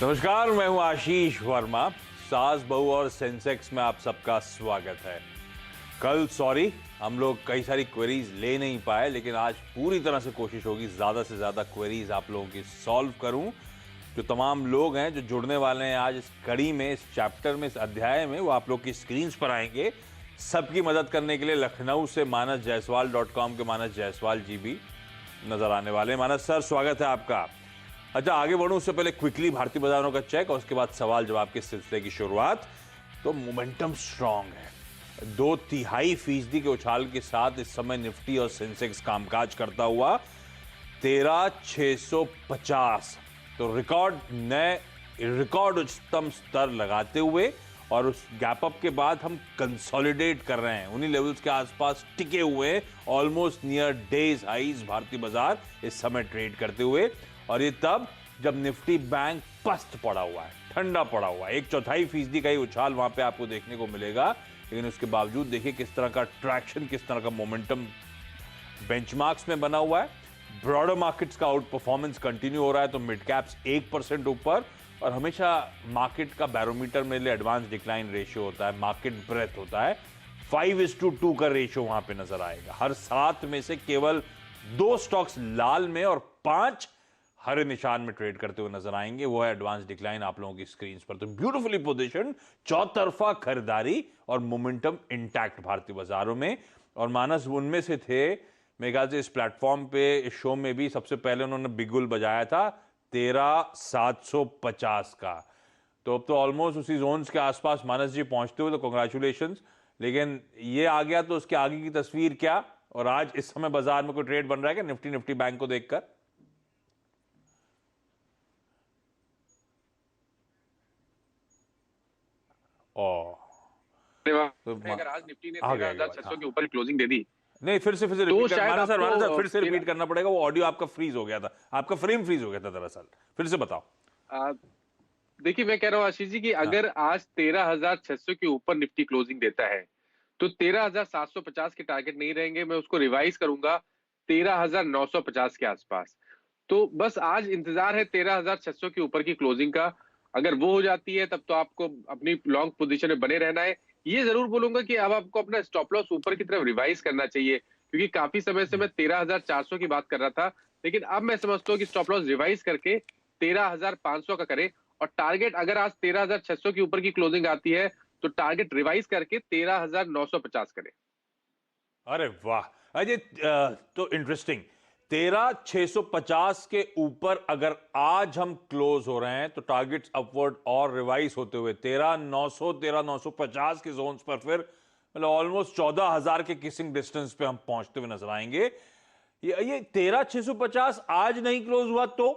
नमस्कार, मैं हूं आशीष वर्मा। सास बहू और सेंसेक्स में आप सबका स्वागत है। कल हम लोग कई सारी क्वेरीज ले नहीं पाए, लेकिन आज पूरी तरह से कोशिश होगी ज़्यादा से ज़्यादा क्वेरीज आप लोगों की सॉल्व करूं। जो तमाम लोग हैं जो जुड़ने वाले हैं आज इस कड़ी में, इस चैप्टर में, इस अध्याय में, वो आप लोग की स्क्रीन्स पर आएंगे। सबकी मदद करने के लिए लखनऊ से manasjaiswal.com के मानस जायसवाल जी भी नजर आने वाले। मानस सर, स्वागत है आपका। अच्छा, आगे बढ़ूं उससे पहले क्विकली भारतीय बाजारों का चेक और उसके बाद सवाल जवाब के सिलसिले की शुरुआत। तो मोमेंटम स्ट्रांग है, 2/3% के उछाल के साथ इस समय निफ्टी और सेंसेक्स कामकाज करता हुआ 13,650, तो रिकॉर्ड उच्चतम स्तर लगाते हुए और उस गैप अप के बाद हम कंसोलिडेट कर रहे हैं, उन्हीं लेवल्स के आसपास टिके हुए, ऑलमोस्ट नियर डेज हाइज भारतीय बाजार इस समय ट्रेड करते हुए। और ये तब जब निफ्टी बैंक पस्त पड़ा हुआ है, ठंडा पड़ा हुआ है। 1/4% का ही उछाल वहां पे आपको देखने को मिलेगा, लेकिन उसके बावजूद देखिए किस तरह का ट्रैक्शन, किस तरह का मोमेंटम बेंचमार्क्स में बना हुआ है। ब्रॉडर मार्केट्स का आउट परफॉर्मेंस कंटिन्यू हो रहा है, तो मिड कैप्स 1% ऊपर। और हमेशा मार्केट का बैरोमीटर मेरे लिए एडवांस डिक्लाइन रेशियो होता है, मार्केट ब्रेथ होता है। 5:2 का रेशियो वहां पे नजर आएगा। हर 7 में से केवल 2 स्टॉक्स लाल में और 5 हरे निशान में ट्रेड करते हुए नजर आएंगे। वो है एडवांस डिक्लाइन आप लोगों की स्क्रीन पर। तो ब्यूटीफुली पोजीशन, चौतरफा खरीदारी और मोमेंटम इंटैक्ट भारतीय बाजारों में। और मानस उनमें से थे, मेरे ख्याल से इस प्लेटफॉर्म पे, इस शो में भी सबसे पहले उन्होंने बिगुल बजाया था 13,750 का। तो अब तो ऑलमोस्ट उसी जोन्स के आसपास मानस जी पहुंचते हुए, तो कॉन्ग्रेचुलेशंस। लेकिन ये आ गया तो उसके आगे की तस्वीर क्या, और आज इस समय बाजार में कोई ट्रेड बन रहा है क्या निफ्टी बैंक को देखकर? तो अगर आज निफ्टी ने आ गया 13,600 के ऊपर क्लोजिंग दे दी, नहीं, फिर से तो रिपीट शायद माना सर फिर से रिपीट करना पड़ेगा। वो ऑडियो आपका फ्रीज हो गया था, आपका फ्रेम फ्रीज हो गया था दरअसल। फिर से बताओ। देखिए, मैं कह रहा हूँ आशीष जी कि अगर आज 13,600 के ऊपर निफ्टी क्लोजिंग देता है तो 13,750 के टारगेट नहीं रहेंगे। मैं उसको रिवाइज करूंगा 13,950 के आसपास। तो बस आज इंतजार है 13,600 के ऊपर की क्लोजिंग का। अगर वो हो जाती है तब तो आपको अपनी लॉन्ग पोजीशन में बने रहना है। ये जरूर बोलूंगा कि अब आपको अपना स्टॉप लॉस ऊपर की तरफ रिवाइज करना चाहिए, क्योंकि काफी समय से मैं 13,400 की बात कर रहा था, लेकिन अब मैं समझता हूँ कि स्टॉप लॉस रिवाइज करके 13,500 का करे। और टारगेट अगर आज 13,600 के ऊपर की क्लोजिंग आती है तो टारगेट रिवाइज करके 13,950 करे। अरे वाह, अजय, तो इंटरेस्टिंग। 13,650 के ऊपर अगर आज हम क्लोज हो रहे हैं तो टारगेट्स अपवर्ड और रिवाइज होते हुए 13,900 13,950 के जोन्स पर, फिर मतलब ऑलमोस्ट 14,000 के किसिंग डिस्टेंस पे हम पहुंचते हुए नजर आएंगे। ये 13,650 आज नहीं क्लोज हुआ तो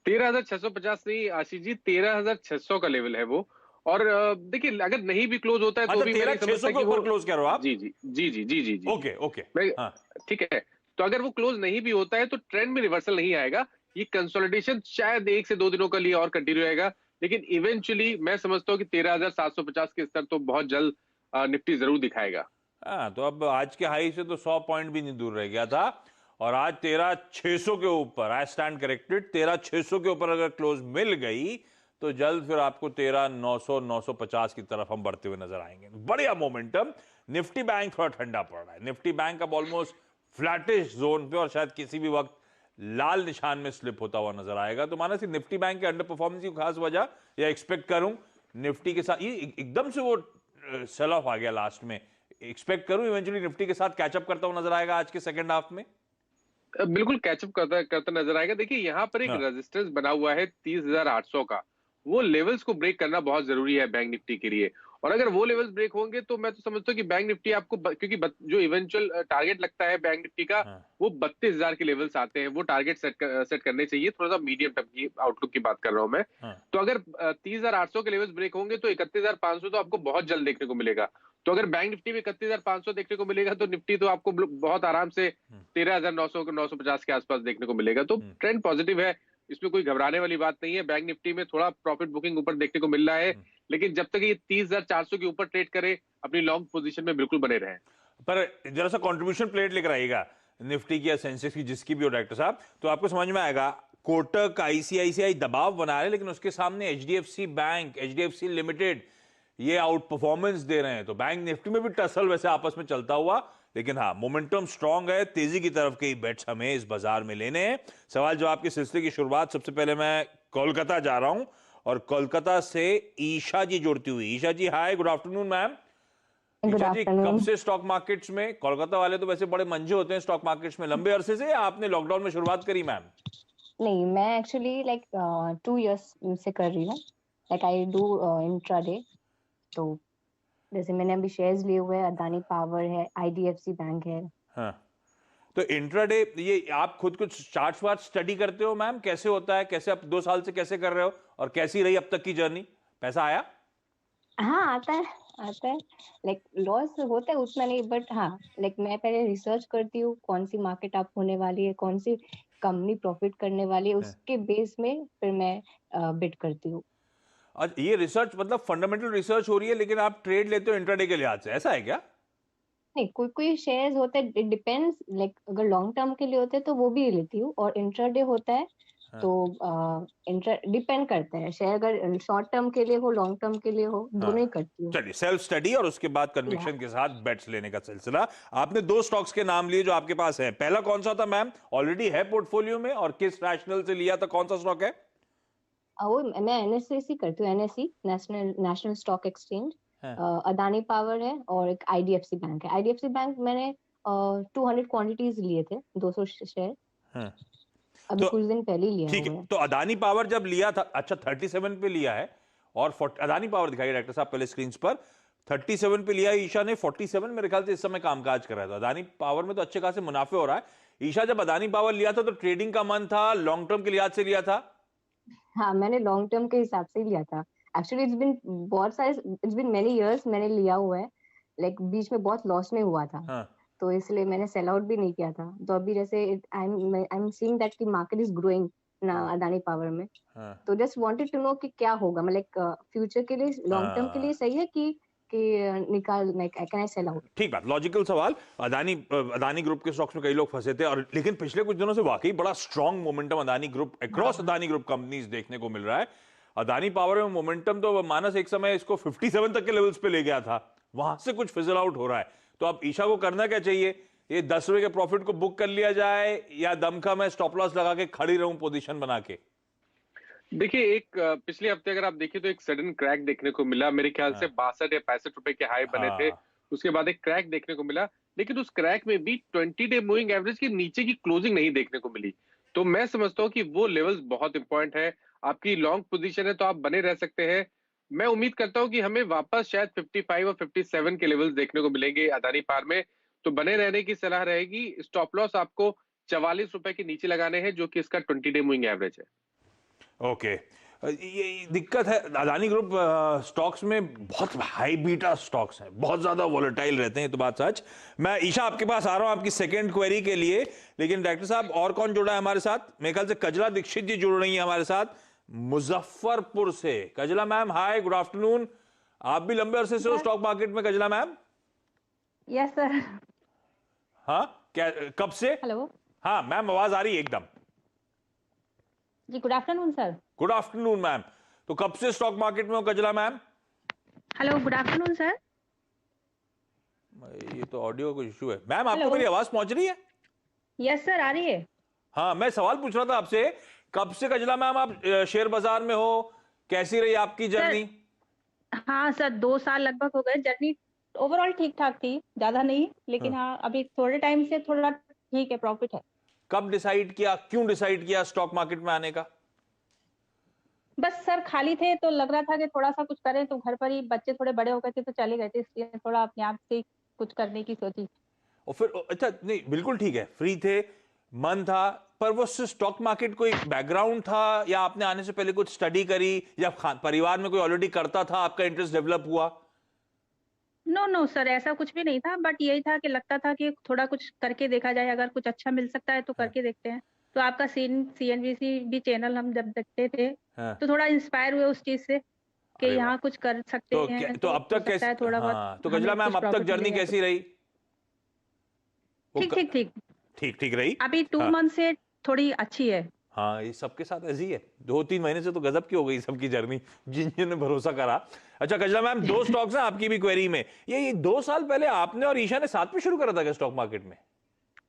13,650 नहीं आशीष जी, 13,600 का लेवल है वो। और देखिए, अगर नहीं भी क्लोज होता है तो भी मैं नहीं 13,600 समझता के कि वो। ऊपर क्लोज करो आप। जी जी जी जी जी जी जी जी। Okay okay. मैं हाँ, ठीक है। तो अगर वो क्लोज नहीं भी होता है तो ट्रेंड में रिवर्सल नहीं आएगा। ये कंसोलिडेशन शायद 1 से 2 दिनों के लिए और कंटिन्यू रहेगा, लेकिन इवेंचुअली मैं समझता हूँ कि 13,750 के स्तर तो बहुत जल्द निफ्टी जरूर दिखाएगा। हाँ, तो अब आज के हाई से तो 100 पॉइंट भी नहीं दूर रह गया था। और आज 13,600 के ऊपर, आई स्टैंड करेक्टेड, 13,600 के ऊपर अगर क्लोज मिल गई तो जल्द फिर आपको 13,900 950 की तरफ हम बढ़ते हुए नजर आएंगे। बढ़िया मोमेंटम। निफ्टी बैंक थोड़ा ठंडा पड़ रहा है। निफ्टी बैंक अब ऑलमोस्ट फ्लैटिश जोन पे और शायद किसी भी वक्त लाल निशान में स्लिप होता हुआ नजर आएगा। तो माना सी निफ्टी बैंक के अंडर परफॉर्मेंस की खास वजह, या एक्सपेक्ट करूं निफ्टी के साथ ये एकदम से वो सेल ऑफ आ गया लास्ट में, एक्सपेक्ट करूं इवेंचुअली निफ्टी के साथ कैचअप करता हुआ नजर आएगा आज के सेकंड हाफ में? बिल्कुल कैचअप करता करता नजर आएगा। देखिए, यहाँ पर एक हाँ, रेजिस्टेंस बना हुआ है 30,800 का। वो लेवल्स को ब्रेक करना बहुत जरूरी है बैंक निफ्टी के लिए। और अगर वो लेवल्स ब्रेक होंगे तो मैं तो समझता हूँ कि बैंक निफ्टी आपको क्योंकि जो इवेंचुअल टारगेट लगता है बैंक निफ्टी का, हाँ, वो 32,000 के लेवल्स आते हैं। वो टारगेट सेट करने चाहिए। थोड़ा सा मीडियम टर्म की आउटलुक की बात कर रहा हूँ मैं। हाँ। तो अगर 30,800 के लेवल्स ब्रेक होंगे तो 31,500 तो आपको बहुत जल्द देखने को मिलेगा। तो अगर बैंक निफ्टी में 31,500 देखने को मिलेगा तो निफ्टी तो आपको बहुत आराम से 13,900 950 के आसपास देखने को मिलेगा। तो ट्रेंड पॉजिटिव है, इसमें कोई घबराने वाली बात नहीं है। बैंक निफ्टी में थोड़ा प्रॉफिट बुकिंग ऊपर देखने को मिल रहा है, लेकिन जब तक ये 30,400 के ऊपर ट्रेड करे, अपनी लॉन्ग पोजीशन में बिल्कुल बने रहें। पर जरा सा कंट्रीब्यूशन प्लेट लेकर आइएगा निफ्टी की या सेंसेक्स की, जिसकी भी हो डायरेक्टर साहब, तो आपको समझ में आएगा कोटक, आईसीआईसीआई दबाव बना रहे हैं, लेकिन उसके सामने एचडीएफसी बैंक, एचडीएफसी लिमिटेड ये आउट परफॉर्मेंस दे रहे हैं। तो बैंक निफ्टी में भी टसल वैसे आपस में चलता हुआ, लेकिन हाँ मोमेंटम स्ट्रांग है, तेजी की तरफ के बेट्स हमें इस बाजार में लेने हैं। सवाल जवाब के सिलसिले की शुरुआत सबसे पहले मैं कोलकाता जा रहा हूं और कोलकाता से ईशा जी जुड़ती हुई। Isha ji hi, good afternoon ma'am. Good Isha ji, कब आफ्टरनून। से स्टॉक मार्केट्स में? कोलकाता वाले तो वैसे बड़े मंजे होते हैं स्टॉक मार्केट्स में, लंबे अरसे से या आपने लॉकडाउन में शुरुआत करी मैम? नहीं, मैं एक्चुअली लाइक 2 इयर्स से कर रही हूँ। Like I do intraday. तो जैसे मैंने अभी शेयर्स लिए हुए हैं, अदानी पावर है, आईडीएफसी बैंक है। हाँ, तो इंट्राडे ये आप खुद कुछ चार्ट्स वार्ट स्टडी करते हो मैम? कैसे होता है, कैसे आप 2 साल से कैसे कर रहे हो और कैसी रही अब तक की जर्नी? पैसा आया? हाँ, आता है। लाइक लॉस होता है उतना नहीं, बट हाँ, लाइक मैं पहले रिसर्च करती हूँ कौन सी मार्केट अप होने वाली है, कौन सी कंपनी प्रॉफिट करने वाली है, उसके बेस में फिर मैं बिड करती हूँ। आज ये रिसर्च मतलब फंडामेंटल रिसर्च हो रही है, लेकिन आप ट्रेड लेते हो इंट्राडे के लिहाज से, ऐसा है क्या? नहीं, कोई शेयर्स होते हैं, इट डिपेंड्स। लाइक अगर लॉन्ग टर्म के लिए होते हैं तो वो भी लेती हूँ, और इंट्राडे होता है हाँ। तो डिपेंड करता है। शेयर अगर शॉर्ट टर्म के लिए हो, लॉन्ग टर्म के लिए हो, दोनों ही करती हूँ। चलिए, सेल्फ स्टडी और उसके बाद कन्विक्शन के साथ बेट्स लेने का सिलसिला। आपने 2 स्टॉक्स के नाम लिए जो आपके पास है, पहला कौन सा था मैम? ऑलरेडी है पोर्टफोलियो में, और किस रैशनल से लिया था, कौन सा स्टॉक है? वो मैं एनएससी करती हूँ, एनएससी नेशनल स्टॉक एक्सचेंज। हाँ। अदानी पावर है और एक आईडीएफसी बैंक है। आईडीएफसी बैंक मैंने 200 क्वांटिटीज लिए थे, 200 शेयर। हाँ। अभी तो कुछ दिन पहले ही लिया ठीक हुआ है, है। तो अदानी पावर जब लिया था, अच्छा 37 पे लिया है, और अदानी पावर दिखाइए डॉक्टर साहब पहले स्क्रीन पर। 37 पे लिया है ईशा ने, 47 मेरे ख्याल से इस समय कामकाज कर रहा था। अदानी पावर में तो अच्छे खासे मुनाफे हो रहा है। ईशा, जब अदानी पावर लिया था तो ट्रेडिंग का मन था, लॉन्ग टर्म के लिहाज से लिया था? हाँ, मैंने लॉन्ग टर्म के हिसाब से ही लिया था। Actually it's been many years मैंने लिया हुआ है। लाइक बीच में बहुत लॉस में हुआ था, हाँ। तो इसलिए मैंने सेल आउट भी नहीं किया था। तो अभी जैसे आई एम सीइंग दैट की मार्केट इज ग्रोइंग ना अदानी पावर में। हाँ। तो जस्ट वांटेड टू नो कि क्या होगा, मतलब फ्यूचर के लिए, लॉन्ग टर्म के लिए सही है कि निकाल, कैन आई सेल आउट? ठीक बात, लॉजिकल सवाल। अदानी ग्रुप के स्टॉक्स में कई लोग फंसे थे, और लेकिन पिछले कुछ दिनों से वाकई बड़ा strong momentum Adani group across Adani group companies देखने को मिल रहा है। अदानी पावर में मोमेंटम तो मानस एक समय इसको 57 तक के लेवल्स पे ले गया था, वहां से कुछ फिजल आउट हो रहा है। तो अब ईशा को करना क्या चाहिए? ये 10 रुपए के प्रॉफिट को बुक कर लिया जाए, या दमखम है स्टॉप लॉस लगा के खड़ी रहूं पोजीशन बना के? देखिए, एक पिछले हफ्ते अगर आप देखिए तो एक सडन क्रैक देखने को मिला। मेरे ख्याल से 62 या 65 रुपए के हाई बने थे, उसके बाद एक क्रैक देखने को मिला, लेकिन उस क्रैक में भी 20 डे मूविंग एवरेज के नीचे की क्लोजिंग नहीं देखने को मिली। तो मैं समझता हूँ कि वो लेवल्स बहुत इंपॉर्टेंट है। आपकी लॉन्ग पोजीशन है तो आप बने रह सकते हैं। मैं उम्मीद करता हूँ कि हमें वापस शायद 55 और 57 के लेवल्स देखने को मिलेंगे अदानी पावर में। तो बने रहने की सलाह रहेगी। स्टॉप लॉस आपको 44 रुपए के नीचे लगाने हैं, जो कि इसका 20 डे मूविंग एवरेज है। ओके, ये दिक्कत है अदानी ग्रुप स्टॉक्स में, बहुत हाई बीटा स्टॉक्स हैं, बहुत ज्यादा वोलेटाइल रहते हैं, तो बात सच। मैं ईशा आपके पास आ रहा हूं आपकी सेकंड क्वेरी के लिए, लेकिन डॉक्टर साहब और कौन जुड़ा है हमारे साथ? मेरे ख्याल से कजला दीक्षित जी जुड़ रही हैं हमारे साथ मुजफ्फरपुर से। कजला मैम हाय, गुड आफ्टरनून। आप भी लंबे अरसे से हो स्टॉक मार्केट में कजला मैम? Yes sir. हाँ, क्या, कब से? हेलो हाँ मैम, आवाज आ रही है एकदम। जी, good afternoon sir. Good afternoon ma'am. तो कब से स्टॉक मार्केट में हो Kajla ma'am? Hello, good afternoon sir. ये तो ऑडियो का इशू है मैम, आपको Hello. मेरी आवाज पहुंच रही है? यस सर, आ रही है। हाँ, मैं सवाल पूछ रहा था आपसे, कब से कजला मैम आप शेयर बाजार में हो, कैसी रही आपकी जर्नी? हाँ सर, 2 साल लगभग हो गए। जर्नी ओवरऑल ठीक ठाक थी, ज्यादा नहीं, लेकिन हाँ अभी थोड़े टाइम से थोड़ा ठीक है, प्रॉफिट है। कब डिसाइड किया, क्यों डिसाइड किया स्टॉक मार्केट में आने का? बस सर खाली थे तो लग रहा था कि थोड़ा सा कुछ करें, तो घर पर ही बच्चे थोड़े बड़े हो गए थे तो चले गए थे, इसलिए थोड़ा अपने आप से कुछ करने की सोची। और फिर अच्छा, नहीं बिल्कुल ठीक है, फ्री थे, मन था, पर वो स्टॉक मार्केट कोई बैकग्राउंड था, या आपने आने से पहले कुछ स्टडी करी, या परिवार में कोई ऑलरेडी करता था, आपका इंटरेस्ट डेवलप हुआ? नो सर, ऐसा कुछ भी नहीं था, बट यही था कि लगता था कि थोड़ा कुछ करके देखा जाए, अगर कुछ अच्छा मिल सकता है तो करके देखते हैं। तो आपका सीएनबीसी भी चैनल हम जब देखते थे तो थोड़ा इंस्पायर हुए उस चीज से कि अरे यहाँ वाह। कुछ कर सकते तो हैं। तो अब तक कैसी, थोड़ा हाँ, तो बहुत कजला हमें मैम कुछ अब तक profit जर्नी मिलेगा कैसी रही? ठीक ठीक ठीक। ठीक ठीक रही? अभी 2 हाँ। मंथ से थोड़ी अच्छी है। हाँ, ये सबके साथ ऐसी है। 2-3 महीने से तो गजब की हो गई सबकी जर्नी, जिन भरोसा करा। अच्छा कजला मैम, 2 स्टॉक्स हैं आपकी भी क्वेरी में। ये 2 साल पहले आपने और ईशा ने साथ में शुरू करा था क्या स्टॉक मार्केट में?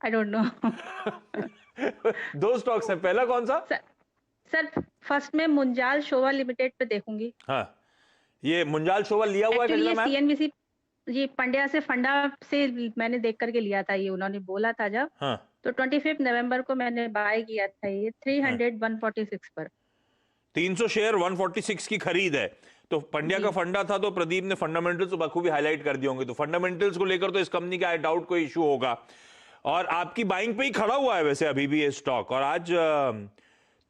I don't know. 2 स्टॉक्स हैं, पहला कौन सा? सर फर्स्ट में मुंजाल शोवा लिमिटेड पे देखूंगी। हाँ, ये मुंजाल शोवा लिया हुआ है एक्चुअली कजला ये मैम? सीएनबीसी ये पंड्या से फंडा से मैंने देख करके लिया था, ये उन्होंने बोला था जब, हाँ, तो 25 नवंबर को मैंने बाय किया था ये 300-146 पर। 300 शेयर 146 की खरीद है। तो पंड्या का फंडा था, तो प्रदीप ने फंडामेंटल्स तो बखूबी हाईलाइट कर दिए होंगे, तो फंडामेंटल्स को लेकर तो इस कंपनी का आई डाउट कोई इशू होगा। और आपकी बाइंग पे ही खड़ा हुआ है वैसे अभी भी ये स्टॉक, और आज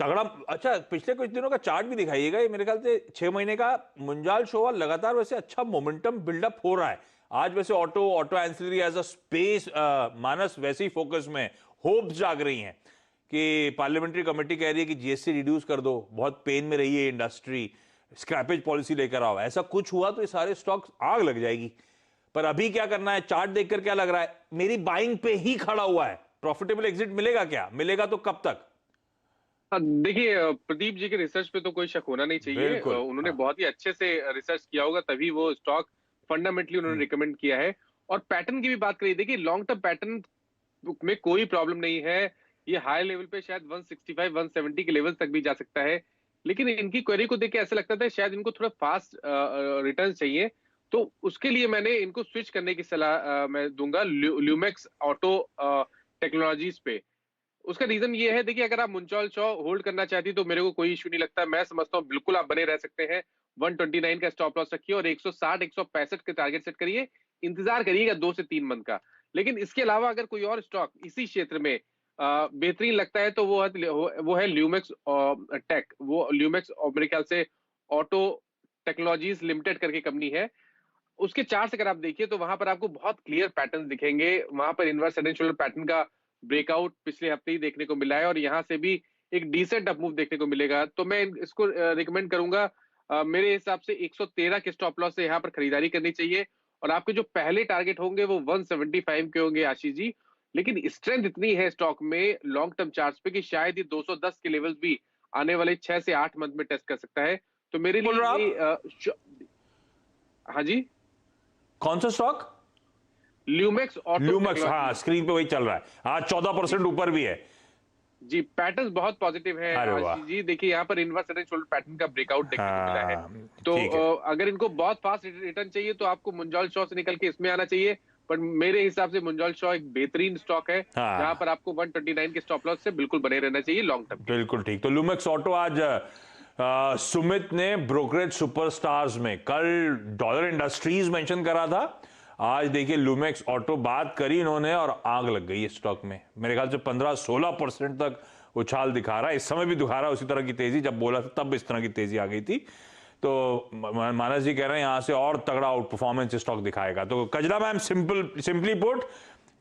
तगड़ा। अच्छा, पिछले कुछ दिनों का चार्ट भी दिखाइएगा, ये मेरे ख्याल से 6 महीने का मुंजाल शोवा लगातार वैसे अच्छा मोमेंटम बिल्डअप हो रहा है। आज वैसे auto ancillary as a space Manas वैसे ही फोकस में, होप्स जाग रही हैं कि पार्लियामेंट्री कमेटी कह रही है कि जीएसटी रिड्यूस कर दो, बहुत पेन में रही है इंडस्ट्री, स्क्रैपेज पॉलिसी लेकर आओ। ऐसा कुछ हुआ तो ये सारे स्टॉक्स आग लग जाएगी। पर अभी क्या करना है, चार्ट देखकर क्या लग रहा है? मेरी बाइंग पे ही खड़ा हुआ है। प्रॉफिटेबल एग्जिट मिलेगा क्या? मिलेगा तो कब तक? देखिए, प्रदीप जी के रिसर्च पे तो कोई शक होना नहीं चाहिए। बिल्कुल, उन्होंने हाँ। बहुत ही अच्छे से रिसर्च किया होगा, तभी वो स्टॉक फंडामेंटली उन्होंने रिकमेंड किया है। और पैटर्न की भी बात करिए, देखिए लॉन्ग टर्म पैटर्न में कोई प्रॉब्लम नहीं है। ये हाई लेवल पे शायद 165-170 के लेवल तक भी जा सकता है, लेकिन इनकी क्वेरी को देख के ऐसा लगता था शायद इनको थोड़ा फास्ट रिटर्न चाहिए, तो उसके लिए मैंने इनको स्विच करने की सलाह मैं दूंगा ल्यूमेक्स ऑटो टेक्नोलॉजीज पे। उसका रीजन ये है, देखिए अगर आप मुंजाल शॉ होल्ड करना चाहती तो मेरे को कोई इशू नहीं लगता, मैं समझता हूँ बिल्कुल आप बने रह सकते हैं। 129 का स्टॉप लॉस रखिए और 160-165 के टारगेट सेट करिए, इंतजार करिएगा 2 से 3 मंथ का। लेकिन इसके अलावा अगर कोई और स्टॉक इसी क्षेत्र में बेहतरीन लगता है तो वो है ल्यूमेक्स टेक। वो ल्यूमेक्स मेरे ख्याल से ऑटो टेक्नोलॉजीज लिमिटेड करके कंपनी है। उसके चार्ट अगर आप देखिए तो वहां पर आपको बहुत क्लियर पैटर्न दिखेंगे। वहां पर inverse head and shoulder pattern का ब्रेकआउट पिछले हफ्ते ही देखने को मिला है और यहां से भी एक डिसेंट अप मूव देखने को मिलेगा। तो मैं इसको रिकमेंड करूंगा। मेरे हिसाब से 113 के स्टॉप लॉस से यहाँ पर खरीदारी करनी चाहिए और आपके जो पहले टारगेट होंगे वो 175 के होंगे आशीष जी। लेकिन स्ट्रेंथ इतनी है स्टॉक में लॉन्ग टर्म चार्ट्स पे कि शायद ये 210 के लेवल्स भी आने वाले 6 से 8 मंथ में टेस्ट कर सकता है। तो मेरे लिए हाँ जी, कौन सा स्टॉक? ल्यूमेक्स ऑटो ल्यूमेक्स, हाँ स्क्रीन पे वही चल रहा है, आज 14% ऊपर भी है जी। पैटर्न बहुत पॉजिटिव है अरे वाह। आशीष जी। देखिए यहाँ पर inverse head and shoulder pattern का ब्रेकआउट देखने को मिला है। हाँ, तो ठीक है। अगर इनको बहुत फास्ट रिटर्न चाहिए तो आपको मुंजाल शॉ से निकल के इसमें आना चाहिए। पर मेरे हिसाब से मुंजाल शॉ एक बेहतरीन स्टॉक है हाँ। जहां पर आपको 129 के स्टॉप लॉस से बिल्कुल बने रहना चाहिए लॉन्ग टर्म। बिल्कुल ठीक। तो ल्यूमेक्स ऑटो आज सुमित ने ब्रोकरेज सुपरस्टार्स में कल डॉलर इंडस्ट्रीज मेंशन करा था, आज देखिए ल्यूमेक्स ऑटो बात करी इन्होंने और आग लग गई स्टॉक में। मेरे ख्याल से 15-16% तक उछाल दिखा रहा है, इस समय भी दिखा रहा है उसी तरह की तेजी, जब बोला था तब इस तरह की तेजी आ गई थी। तो मानस जी कह रहे हैं यहां से और तगड़ा आउट परफॉर्मेंस स्टॉक दिखाएगा। तो कजला मैम, सिंपली पुट,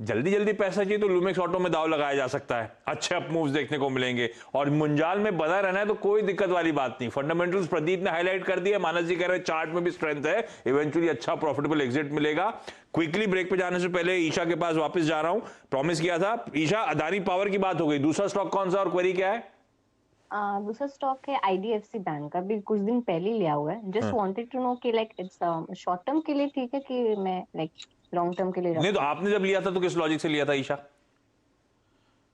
जल्दी जल्दी पैसा चाहिए तो ल्यूमेक्स ऑटो में दाव लगाया जा सकता है, अच्छे अप मूव्स देखने को मिलेंगे और मुंजाल में बना रहना है तो कोई दिक्कत वाली बात नहीं। फंडामेंटल्स प्रदीप ने हाईलाइट कर दिया, मानस जी कह रहे हैं चार्ट में भी स्ट्रेंथ है, इवेंचुअली अच्छा प्रॉफिटेबल एग्जिट मिलेगा। क्विकली ब्रेक पे जाने से पहले ईशा के पास वापस जा रहा हूं, प्रॉमिस किया था। ईशा, अदानी पावर की बात हो गई, दूसरा स्टॉक कौन सा और क्वेरी क्या है? दूसरा स्टॉक है आईडीएफसी बैंक का, भी कुछ दिन पहले लिया हुआ है। जस्ट वांटेड टू नो कि लाइक इट्स शॉर्ट टर्म के लिए ठीक है कि मैं लाइक लॉन्ग टर्म के लिए नहीं, तो आपने जब लिया था तो किस लॉजिक से लिया था ईशा?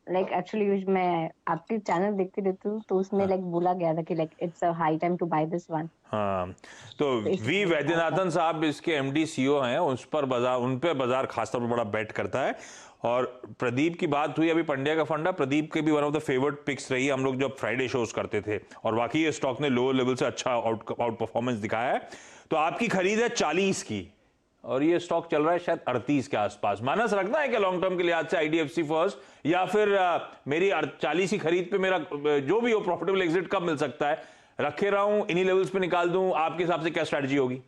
लाइक एक्चुअली मैं आपके चैनल देखती रहती हूँ तो उसमें लाइक बोला गया था कि like it's a high time to buy this one. हाँ, तो वी वैद्यनाथन साहब इसके एमडी सीईओ हैं, उन पे बाजार खासतौर पर बड़ा बेट करता है। और प्रदीप की बात हुई अभी, पंड्या का फंडा, प्रदीप के भी one of the favourite picks रही हम लोग जब फ्राइडे शोज करते थे, और वाकई ये स्टॉक ने लोअर लेवल से अच्छा आउट परफॉर्मेंस दिखाया है। तो आपकी खरीद है 40 की और ये स्टॉक चल रहा है शायद 38 के आसपास। मानस रखना है क्या लॉन्ग टर्म के लिहाज से आईडीएफसी फर्स्ट, या फिर मेरी 40 ही खरीद पे मेरा जो भी हो प्रॉफिटेबल एग्जिट कब मिल सकता है, रखे रहूं, इन्हीं लेवल्स पे निकाल दूं? आपके हिसाब से क्या स्ट्रेटजी होगी?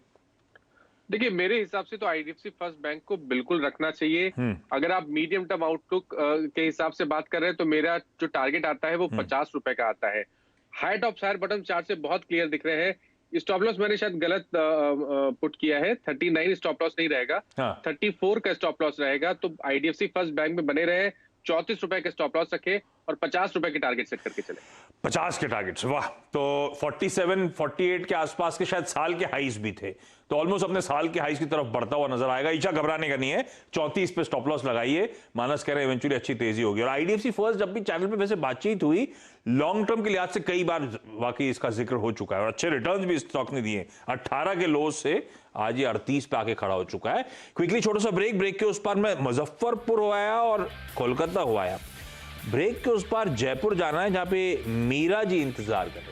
देखिए मेरे हिसाब से तो आईडीएफसी फर्स्ट बैंक को बिल्कुल रखना चाहिए। अगर आप मीडियम टर्म आउटलुक के हिसाब से बात कर रहे हैं तो मेरा जो टारगेट आता है वो 50 रुपए का आता है। High top higher bottom chart से बहुत क्लियर दिख रहे हैं। स्टॉप लॉस मैंने शायद गलत पुट किया है, 39 स्टॉप लॉस नहीं रहेगा, 34 का स्टॉप लॉस रहेगा। तो आईडीएफसी फर्स्ट बैंक में बने रहे, 34 रुपए का स्टॉप लॉस रखे और 50 रुपए के टारगेट सेट करके चले। 50 के टारगेट्स, वाह। तो 47, 48 के आसपास के शायद साल के हाईज भी थे, तो ऑलमोस्ट अपने साल के हाईज की तरफ बढ़ता हुआ नजर आएगा। ईशा घबराने का नहीं है, 34 पे स्टॉप लॉस लगाइए। मानस कह रहे हैं इवेंचुअली अच्छी तेजी होगी। और आईडीएफसी फर्स्ट जब भी चैनल पे वैसे बातचीत हुई, लॉन्ग टर्म के लिहाज से कई बार वाकई इसका जिक्र हो चुका है और अच्छे रिटर्न्स भी स्टॉक ने दिए। 18 के लो से आज ये 38 पे आके खड़ा हो चुका है। क्विकली छोटा सा ब्रेक के उस पार में मुजफ्फरपुर हो आया और कोलकाता हो आया। ब्रेक के उस पार जयपुर जाना है, जहां पे मीरा जी इंतजार कर रही है।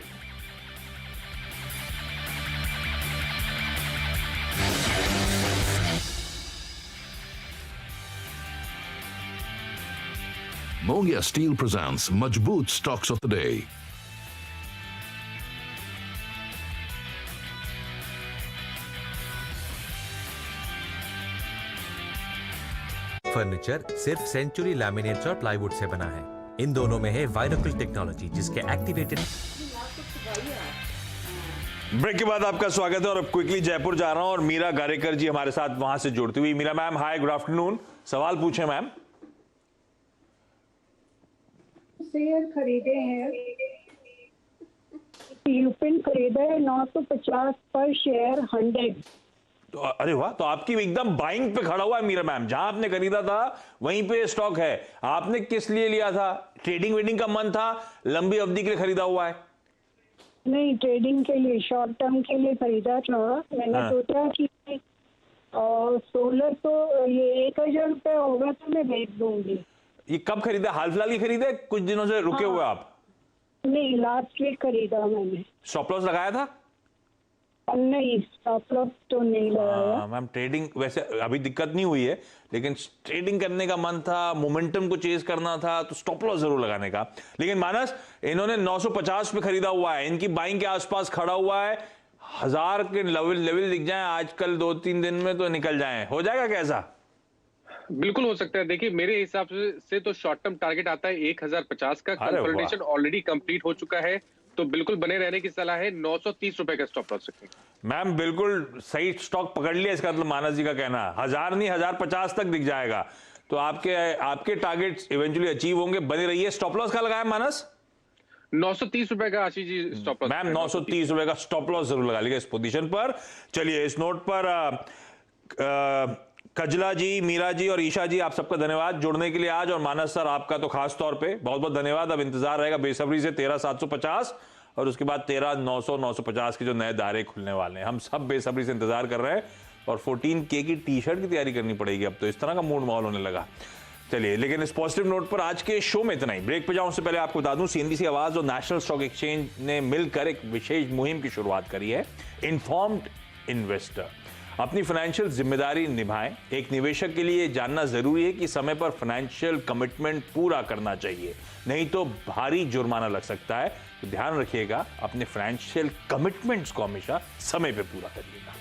Mongia Steel presents Majboot Stocks of the Day. Furniture सिर्फ सेंचुरी लैमिनेट्स और प्लाईवुड से बना है। इन दोनों में है वाइनोकल टेक्नोलॉजी, जिसके एक्टिवेटेड। ब्रेक के बाद आपका स्वागत है और अब क्विकली जयपुर जा रहा हूं और मीरा गारेकर जी हमारे साथ वहां से जुड़ती हुई। मीरा मैम, हाय, गुड आफ्टरनून। सवाल पूछे मैम। शेयर खरीदे हैं, यूपिन खरीदा है 950 पर शेयर 100। तो अरे वाह, तो आपकी एकदम बाइंग पे खड़ा हुआ है मीरा मैम। जहां आपने खरीदा था वहीं पे स्टॉक है। आपने किस लिए लिया था? ट्रेडिंग वेडिंग का मन था, लंबी अवधि के लिए खरीदा हुआ है? नहीं, ट्रेडिंग के लिए, शॉर्ट टर्म के लिए खरीदा था। मैंने सोचा कि सोलर तो ये 1000 रुपये होगा तो मैं बेच दूंगी। ये कब खरीदा? हाल फिलहाल ही खरीदे, कुछ दिनों से रुके हुए आप? नहीं, लास्ट वीक खरीदा मैंने। स्टॉप लॉस लगाया था? नहीं, स्टॉप लॉस तो नहीं लगाया। मैम, ट्रेडिंग वैसे अभी दिक्कत नहीं हुई है, लेकिन ट्रेडिंग करने का मन था, मोमेंटम को चेज करना था, तो स्टॉप लॉस जरूर लगाने का। लेकिन मानस, इन्होंने 950 पे खरीदा हुआ है, इनकी बाइंग के आसपास खड़ा हुआ है। 1000 के लेवल दिख जाए आजकल 2-3 दिन में तो निकल जाए, हो जाएगा कैसा? बिल्कुल हो सकता है। देखिए, मेरे हिसाब से तो शॉर्ट टर्म टारगेट आता है 1050 का। कंसोलिडेशन ऑलरेडी कंप्लीट हो चुका है, तो बिल्कुल बने रहने की सलाह है। 930 रुपए का स्टॉप लॉस रखें। मैम, बिल्कुल सही स्टॉक पकड़ लिया, इसका मतलब मानस जी का कहना 1000 नहीं 1050 तक दिख जाएगा। तो आपके टारगेट्स इवेंचुअली अचीव होंगे, बने रहिए। स्टॉप लॉस का लगाया मानस? 930 रुपए का Ashish ji stop loss. Ma'am, 930 रुपए का स्टॉप लॉस जरूर लगा लीजिए इस पोजीशन पर। चलिए, इस नोट पर कजला जी, मीरा जी और ईशा जी, आप सबका धन्यवाद जुड़ने के लिए आज। और मानस सर, आपका तो खास तौर पे बहुत बहुत धन्यवाद। अब इंतजार रहेगा बेसब्री से 13,750 और उसके बाद 13,900, 950 के जो नए दायरे खुलने वाले हैं। हम सब बेसब्री से इंतजार कर रहे हैं और 14K की टी शर्ट की तैयारी करनी पड़ेगी अब तो, इस तरह का मूड माहौल होने लगा। चलिए, लेकिन इस पॉजिटिव नोट पर आज के शो में इतना ही। ब्रेक पे जाऊं उससे पहले आपको बता दूं, CNBC आवाज और नेशनल स्टॉक एक्सचेंज ने मिलकर एक विशेष मुहिम की शुरुआत करी है, इन्फॉर्म्ड इन्वेस्टर। अपनी फाइनेंशियल जिम्मेदारी निभाएं। एक निवेशक के लिए जानना जरूरी है कि समय पर फाइनेंशियल कमिटमेंट पूरा करना चाहिए, नहीं तो भारी जुर्माना लग सकता है। तो ध्यान रखिएगा, अपने फाइनेंशियल कमिटमेंट्स को हमेशा समय पे पूरा करिएगा।